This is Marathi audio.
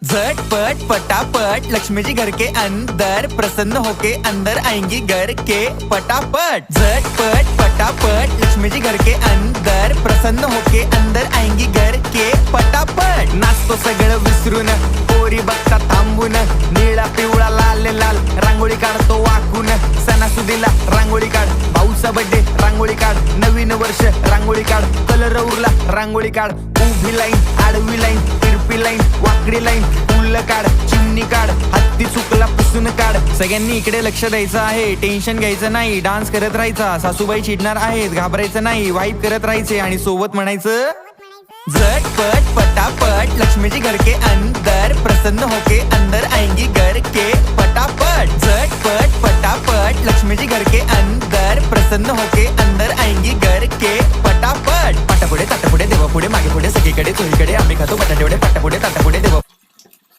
झटपट पटापट लक्ष्मी जी घर के अंदर प्रसन्न होके अंदर आएंगी घर के पटापट। झटपट पटापट लक्ष्मी जी घर के अंदर प्रसन्न होके अंदर आएंगी घर के पटापट। नाचतो सगळं विसरून पोरी बघता थांबून, निळा पिवळा लाल लाल रांगोळी काढतो वाकून। सणासुदीला रांगोळी काढ, भाऊचा बर्थडे रांगोळी काढ, नवीन वर्ष रांगोळी काढ, कलर उरला रांगोळी काढ। उभी लाईन, आडवी लाईन, तिरपी लाईन, वाकडी लाईन, फुल काढ, चिमणी काढ, हत्ती चुकला पुसून काढ। सगळ्यांनी इकडे लक्ष द्यायचं आहे, टेन्शन घ्यायचं नाही, डान्स करत राहायचा। सासूबाई चिडणार आहेत, घाबरायचं नाही, वाईप करत राहायचे आणि सोबत म्हणायचं झटपट पटापट लक्ष्मी जी घर के अंदर प्रसन्न होके अंदर आएंगी घर के पटापट। झटपट पटापट लक्ष्मी जी घर के अंदर प्रसन्न होके अंदर आएंगी घर के पटापट। पाटापुढे ताटापुढे देवापुढे मागे पुढे सगळीकडे चोहीकडे आम्ही खातो बटाटेवडे, पाटापुढे ताटापुढे देवा।